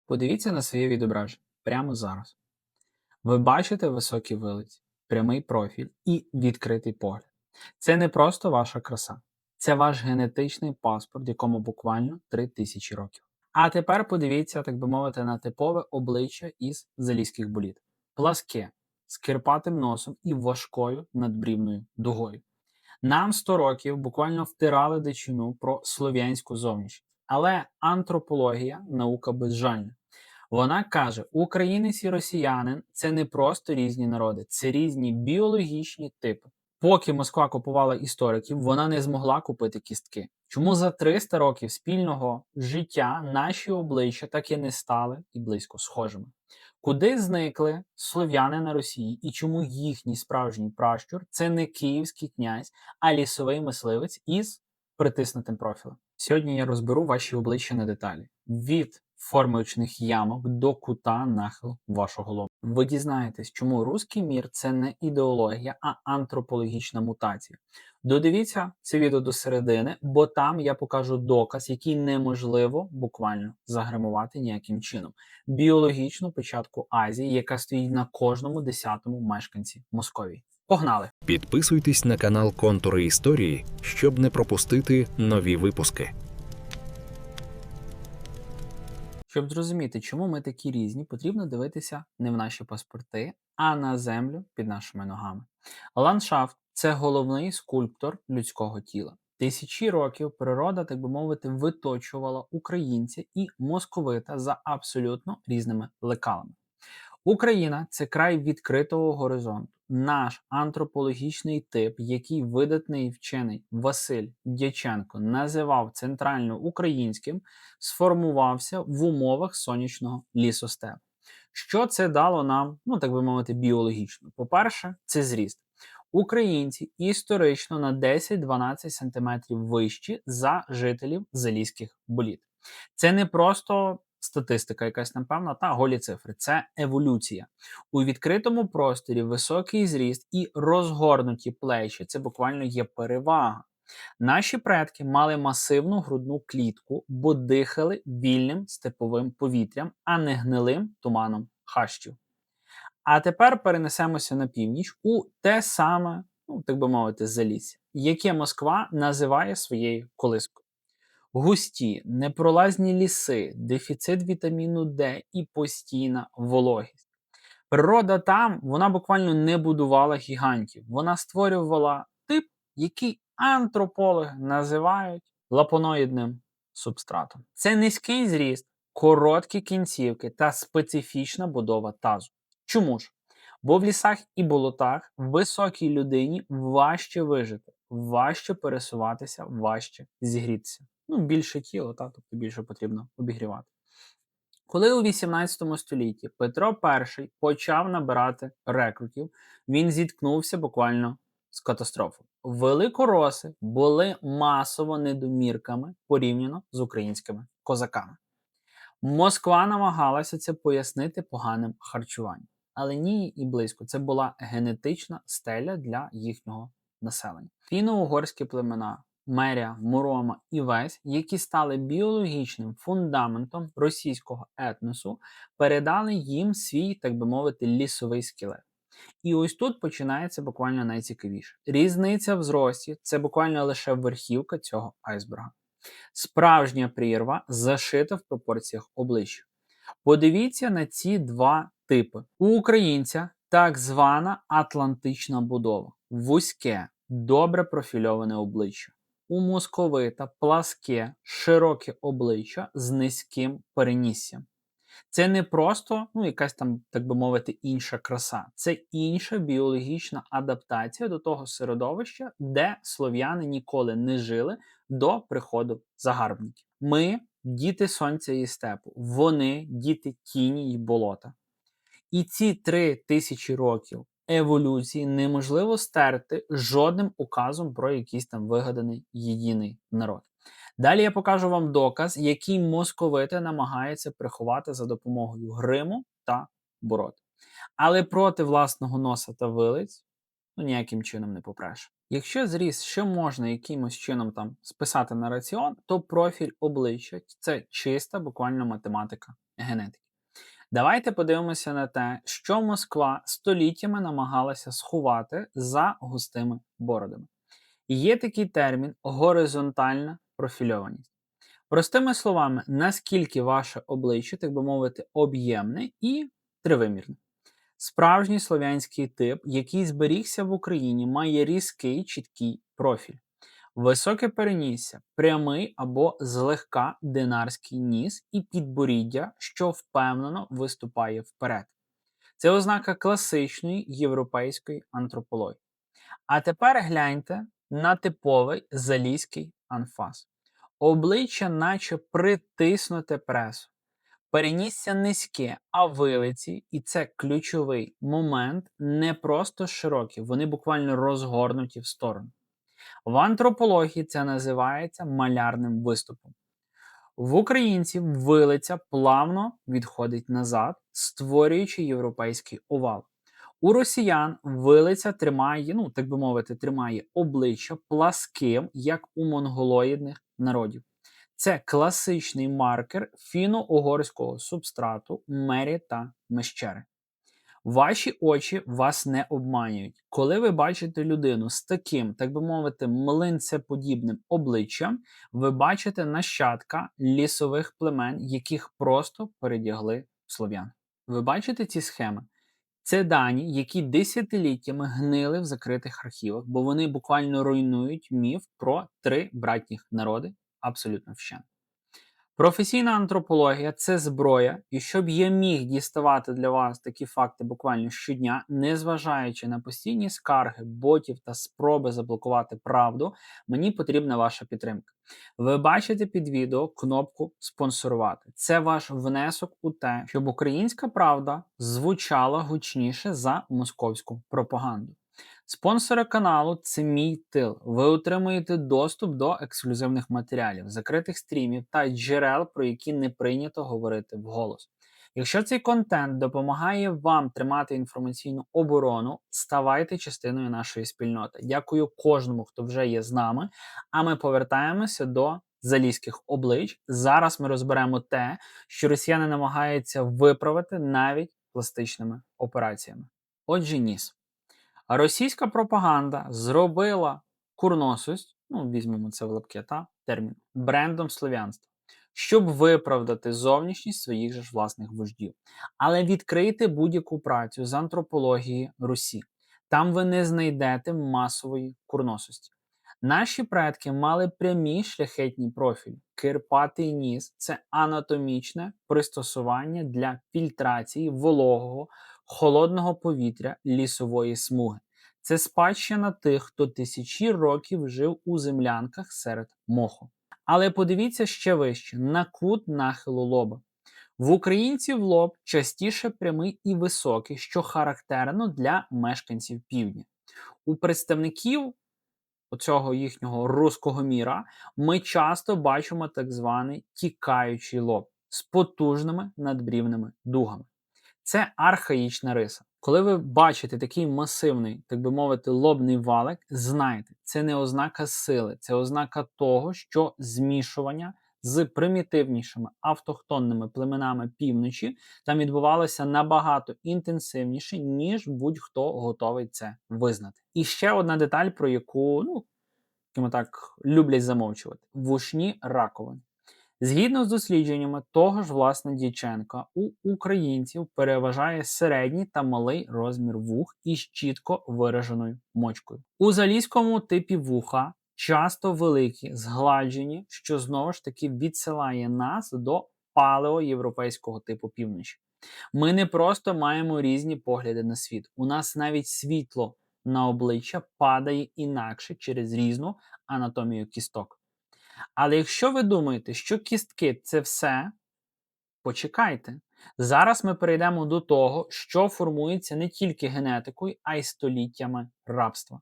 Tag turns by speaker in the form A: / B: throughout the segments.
A: Подивіться на своє відображення прямо зараз. Ви бачите високі вилиці, прямий профіль і відкритий погляд. Це не просто ваша краса, це ваш генетичний паспорт, якому буквально 3000 років. А тепер подивіться, так би мовити, на типове обличчя із залізьких боліт. Пласке, з кирпатим носом і важкою надбрівною дугою. Нам 100 років буквально втирали дичину про слов'янську зовнішність. Але антропологія наука безжальна. Вона каже, українець і росіянин це не просто різні народи, це різні біологічні типи. Поки Москва купувала істориків, вона не змогла купити кістки. Чому за 300 років спільного життя наші обличчя так і не стали і близько схожими? Куди зникли слов'яни на Росії і чому їхній справжній пращур це не київський князь, а лісовий мисливець із притиснутим профілем? Сьогодні я розберу ваші обличчя на деталі. Від форми очних ямок до кута нахилу вашого лоба. Ви дізнаєтесь, чому руський мір – це не ідеологія, а антропологічна мутація. Додивіться це відео до середини, бо там я покажу доказ, який неможливо буквально загримувати ніяким чином. Біологічну печатку Азії, яка стоїть на кожному 10-му мешканці Московії. Погнали!
B: Підписуйтесь на канал Контури Історії, щоб не пропустити нові випуски.
A: Щоб зрозуміти, чому ми такі різні, потрібно дивитися не в наші паспорти, а на землю під нашими ногами. Ландшафт – це головний скульптор людського тіла. Тисячі років природа, так би мовити, виточувала українця і московита за абсолютно різними лекалами. Україна – це край відкритого горизонту. Наш антропологічний тип, який видатний вчений Василь Дяченко називав центральноукраїнським, сформувався в умовах сонячного лісостепу. Що це дало нам, так би мовити, біологічно? По-перше, це зріст. Українці історично на 10-12 см вищі за жителів Залізьких боліт. Це не просто статистика якась, напевно, та голі цифри. Це еволюція. У відкритому просторі високий зріст і розгорнуті плечі – це буквально є перевага. Наші предки мали масивну грудну клітку, бо дихали вільним степовим повітрям, а не гнилим туманом хащів. А тепер перенесемося на північ у те саме, так би мовити, залісся, яке Москва називає своєю колискою. Густі, непролазні ліси, дефіцит вітаміну Д і постійна вологість. Природа там, вона буквально не будувала гігантів. Вона створювала тип, який антропологи називають лапоноїдним субстратом. Це низький зріст, короткі кінцівки та специфічна будова тазу. Чому ж? Бо в лісах і болотах високій людині важче вижити, важче пересуватися, важче зігрітися. Більше тіло, тобто більше потрібно обігрівати. Коли у 18 столітті Петро І почав набирати рекрутів, він зіткнувся буквально з катастрофою. Великороси були масово недомірками порівняно з українськими козаками. Москва намагалася це пояснити поганим харчуванням. Але ні і близько. Це була генетична стеля для їхнього населення. Фіно-угорські племена Меря, Мурома і Весь, які стали біологічним фундаментом російського етносу, передали їм свій, так би мовити, лісовий скелет. І ось тут починається буквально найцікавіше. Різниця в зрості – це буквально лише верхівка цього айсберга. Справжня прірва зашита в пропорціях обличчя. Подивіться на ці два типи. У українця так звана атлантична будова. Вузьке, добре профільоване обличчя. У московита пласке, широке обличчя з низьким переніссям. Це не просто, якась там, так би мовити, інша краса. Це інша біологічна адаптація до того середовища, де слов'яни ніколи не жили до приходу загарбників. Ми – діти сонця і степу, вони – діти тіні й болота. І ці 3000 років еволюції неможливо стерти жодним указом про якийсь там вигаданий єдиний народ. Далі я покажу вам доказ, який московити намагаються приховати за допомогою гриму та бород. Але проти власного носа та вилиць ніяким чином не попреш. Якщо зріст ще можна якимось чином там списати на раціон, то профіль обличчя – це чиста буквально математика генетики. Давайте подивимося на те, що Москва століттями намагалася сховати за густими бородами. Є такий термін горизонтальна профільованість. Простими словами, наскільки ваше обличчя, так би мовити, об'ємне і тривимірне. Справжній слов'янський тип, який зберігся в Україні, має різкий, чіткий профіль. Високе перенісся, прямий або злегка динарський ніс і підборіддя, що впевнено виступає вперед. Це ознака класичної європейської антропології. А тепер гляньте на типовий залізький анфас. Обличчя наче притиснуте пресом. Перенісся низьке, а вилиці, і це ключовий момент, не просто широкі, вони буквально розгорнуті в сторону. В антропології це називається малярним виступом. В українців вилиця плавно відходить назад, створюючи європейський овал. У росіян вилиця тримає, так би мовити, тримає обличчя пласким, як у монголоїдних народів. Це класичний маркер фіно-угорського субстрату Мері та Мещери. Ваші очі вас не обманюють. Коли ви бачите людину з таким, так би мовити, млинцеподібним обличчям, ви бачите нащадка лісових племен, яких просто передягли в слов'ян. Ви бачите ці схеми? Це дані, які десятиліттями гнили в закритих архівах, бо вони буквально руйнують міф про 3 братніх народи абсолютно вщент. Професійна антропологія – це зброя, і щоб я міг діставати для вас такі факти буквально щодня, незважаючи на постійні скарги, ботів та спроби заблокувати правду, мені потрібна ваша підтримка. Ви бачите під відео кнопку «Спонсорувати». Це ваш внесок у те, щоб українська правда звучала гучніше за московську пропаганду. Спонсори каналу – це мій тил. Ви отримуєте доступ до ексклюзивних матеріалів, закритих стрімів та джерел, про які не прийнято говорити вголос. Якщо цей контент допомагає вам тримати інформаційну оборону, ставайте частиною нашої спільноти. Дякую кожному, хто вже є з нами, а ми повертаємося до залізьких облич. Зараз ми розберемо те, що росіяни намагаються виправити навіть пластичними операціями. Отже, ніс. Російська пропаганда зробила курносость, візьмемо це в лапки, термін, брендом слов'янства, щоб виправдати зовнішність своїх же ж власних вождів. Але відкрийте будь-яку працю з антропології Русі. Там ви не знайдете масової курносості. Наші предки мали прямі шляхетні профілі. Кирпатий ніс – це анатомічне пристосування для фільтрації вологого, холодного повітря лісової смуги. Це спадщина тих, хто тисячі років жив у землянках серед моху. Але подивіться ще вище, на кут нахилу лоба. В українців лоб частіше прямий і високий, що характерно для мешканців півдня. У представників оцього їхнього руського міра ми часто бачимо так званий тікаючий лоб з потужними надбрівними дугами. Це архаїчна риса. Коли ви бачите такий масивний, так би мовити, лобний валик, знайте, це не ознака сили, це ознака того, що змішування з примітивнішими автохтонними племенами півночі там відбувалося набагато інтенсивніше, ніж будь-хто готовий це визнати. І ще одна деталь, про яку, так люблять замовчувати – вушні раковини. Згідно з дослідженнями того ж власне Дяченка, у українців переважає середній та малий розмір вух із чітко вираженою мочкою. У залізькому типі вуха часто великі, згладжені, що знову ж таки відсилає нас до палеоєвропейського типу півночі. Ми не просто маємо різні погляди на світ, у нас навіть світло на обличчя падає інакше через різну анатомію кісток. Але якщо ви думаєте, що кістки – це все, почекайте. Зараз ми перейдемо до того, що формується не тільки генетикою, а й століттями рабства.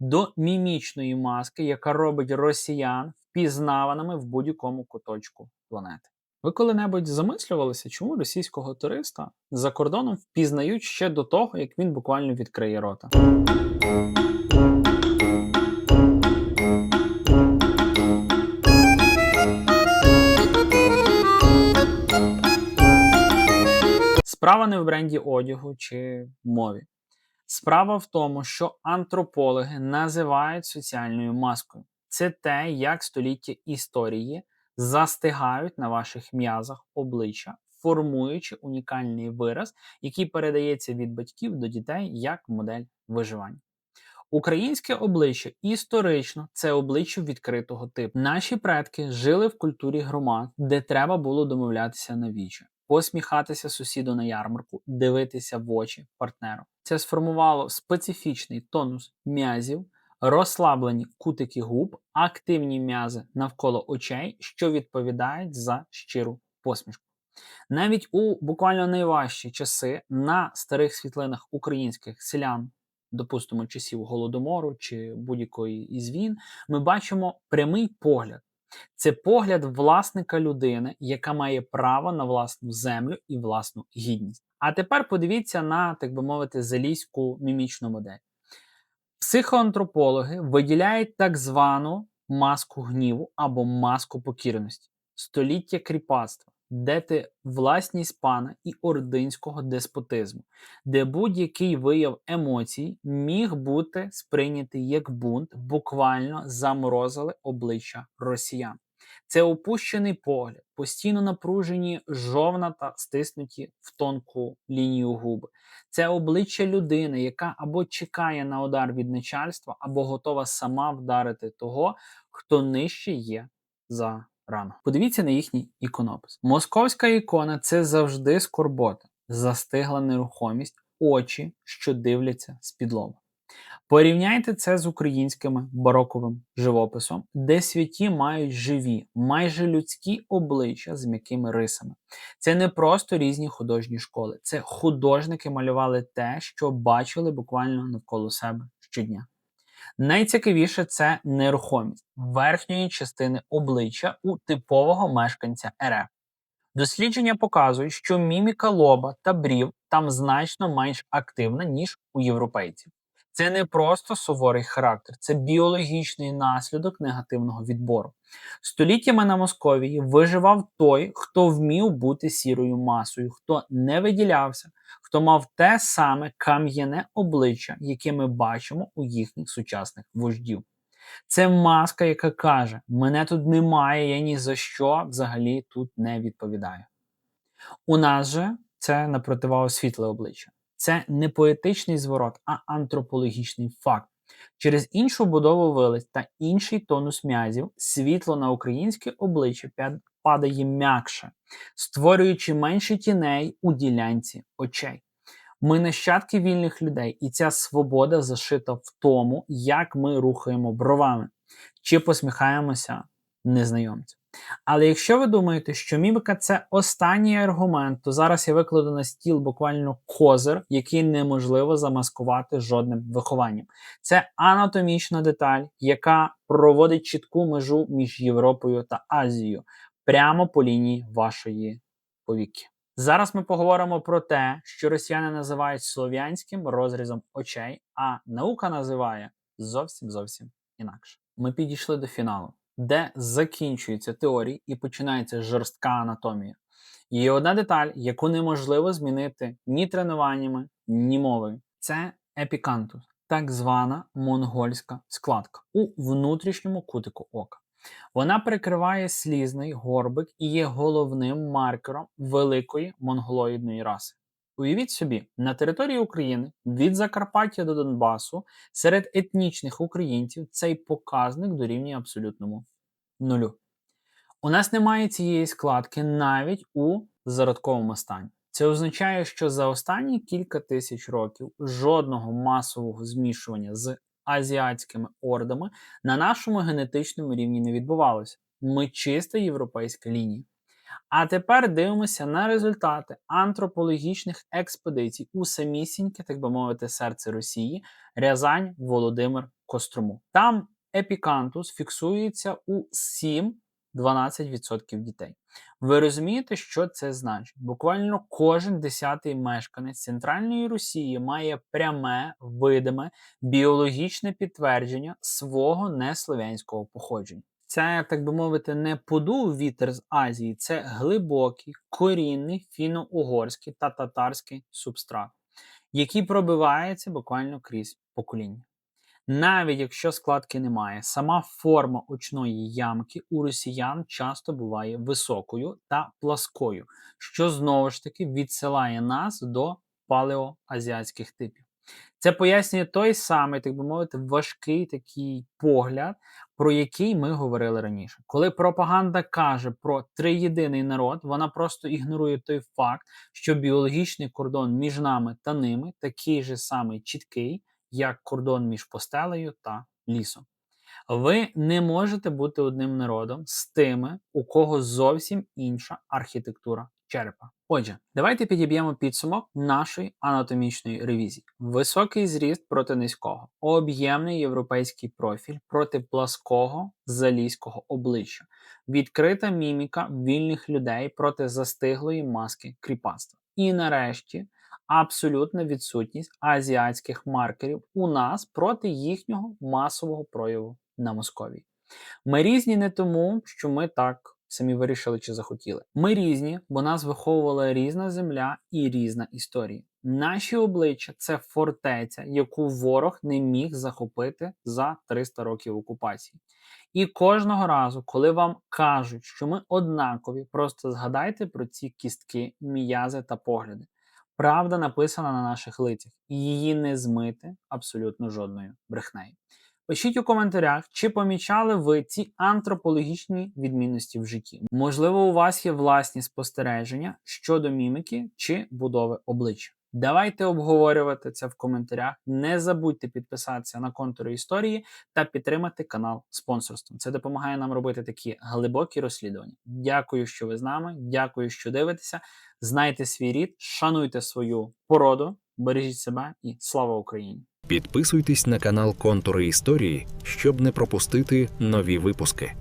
A: До мімічної маски, яка робить росіян впізнаваними в будь-якому куточку планети. Ви коли-небудь замислювалися, чому російського туриста за кордоном впізнають ще до того, як він буквально відкриє рота? Справа не в бренді одягу чи мові. Справа в тому, що антропологи називають соціальною маскою. Це те, як століття історії застигають на ваших м'язах обличчя, формуючи унікальний вираз, який передається від батьків до дітей як модель виживання. Українське обличчя історично це обличчя відкритого типу. Наші предки жили в культурі громад, де треба було домовлятися на віче, посміхатися сусіду на ярмарку, дивитися в очі партнеру. Це сформувало специфічний тонус м'язів, розслаблені кутики губ, активні м'язи навколо очей, що відповідають за щиру посмішку. Навіть у буквально найважчі часи на старих світлинах українських селян, допустимо, часів Голодомору чи будь-якої із війн, ми бачимо прямий погляд. Це погляд власника людини, яка має право на власну землю і власну гідність. А тепер подивіться на, так би мовити, залізьку мімічну модель. Психоантропологи виділяють так звану маску гніву або маску покірності, століття кріпацтва, де ти власність пана і ординського деспотизму, де будь-який вияв емоцій міг бути сприйнятий як бунт, буквально заморозили обличчя росіян. Це опущений погляд, постійно напружені жовна та стиснуті в тонку лінію губи. Це обличчя людини, яка або чекає на удар від начальства, або готова сама вдарити того, хто нижче є за рану. Подивіться на їхній іконопис. Московська ікона – це завжди скорбота, застигла нерухомість, очі, що дивляться з-під лоба. Порівняйте це з українським бароковим живописом, де святі мають живі, майже людські обличчя з м'якими рисами. Це не просто різні художні школи, це художники малювали те, що бачили буквально навколо себе щодня. Найцікавіше – це нерухомість верхньої частини обличчя у типового мешканця РФ. Дослідження показують, що міміка лоба та брів там значно менш активна, ніж у європейців. Це не просто суворий характер, це біологічний наслідок негативного відбору. Століттями на Московії виживав той, хто вмів бути сірою масою, хто не виділявся, хто мав те саме кам'яне обличчя, яке ми бачимо у їхніх сучасних вождів. Це маска, яка каже: мене тут немає, я ні за що взагалі тут не відповідаю. У нас же це на противагу світле обличчя. Це не поетичний зворот, а антропологічний факт. Через іншу будову вилиць та інший тонус м'язів світло на українське обличчя падає м'якше, створюючи менше тіней у ділянці очей. Ми нащадки вільних людей, і ця свобода зашита в тому, як ми рухаємо бровами чи посміхаємося незнайомцям. Але якщо ви думаєте, що міміка – це останній аргумент, то зараз я викладу на стіл буквально козир, який неможливо замаскувати жодним вихованням. Це анатомічна деталь, яка проводить чітку межу між Європою та Азією, прямо по лінії вашої повіки. Зараз ми поговоримо про те, що росіяни називають слов'янським розрізом очей, а наука називає зовсім інакше. Ми підійшли до фіналу, де закінчуються теорії і починається жорстка анатомія. Є одна деталь, яку неможливо змінити ні тренуваннями, ні мовою. Це епікантус, так звана монгольська складка у внутрішньому кутику ока. Вона перекриває слізний горбик і є головним маркером великої монголоїдної раси. Уявіть собі, на території України від Закарпаття до Донбасу серед етнічних українців цей показник дорівнює абсолютному нулю. У нас немає цієї складки навіть у зародковому стані. Це означає, що за останні кілька тисяч років жодного масового змішування з азіатськими ордами на нашому генетичному рівні не відбувалося. Ми чиста європейська лінія. А тепер дивимося на результати антропологічних експедицій у самісіньке, так би мовити, серце Росії – Рязань, Володимир, Кострому. Там епікантус фіксується у 7-12% дітей. Ви розумієте, що це значить? Буквально кожен 10-й мешканець Центральної Росії має пряме, видиме, біологічне підтвердження свого неслов'янського походження. Це, так би мовити, не подув вітер з Азії, це глибокий, корінний фіно-угорський та татарський субстрат, який пробивається буквально крізь покоління. Навіть якщо складки немає, сама форма очної ямки у росіян часто буває високою та пласкою, що знову ж таки відсилає нас до палеоазіатських типів. Це пояснює той самий, так би мовити, важкий такий погляд, про який ми говорили раніше. Коли пропаганда каже про триєдиний народ, вона просто ігнорує той факт, що біологічний кордон між нами та ними такий же самий чіткий, як кордон між постелею та лісом. Ви не можете бути одним народом з тими, у кого зовсім інша архітектура черепа. Отже, давайте підіб'ємо підсумок нашої анатомічної ревізії. Високий зріст проти низького, об'ємний європейський профіль проти плаского залізького обличчя, відкрита міміка вільних людей проти застиглої маски кріпацтва. І нарешті абсолютна відсутність азіатських маркерів у нас проти їхнього масового прояву на Московії. Ми різні не тому, що ми так самі вирішили чи захотіли. Ми різні, бо нас виховувала різна земля і різна історія. Наші обличчя – це фортеця, яку ворог не міг захопити за 300 років окупації. І кожного разу, коли вам кажуть, що ми однакові, просто згадайте про ці кістки, м'язи та погляди. Правда написана на наших лицях, і її не змити абсолютно жодною брехнею. Пишіть у коментарях, чи помічали ви ці антропологічні відмінності в житті. Можливо, у вас є власні спостереження щодо міміки чи будови обличчя. Давайте обговорювати це в коментарях. Не забудьте підписатися на контури історії та підтримати канал спонсорством. Це допомагає нам робити такі глибокі розслідування. Дякую, що ви з нами, дякую, що дивитеся. Знайте свій рід, шануйте свою породу, бережіть себе і слава Україні!
B: Підписуйтесь на канал Контури історії, щоб не пропустити нові випуски.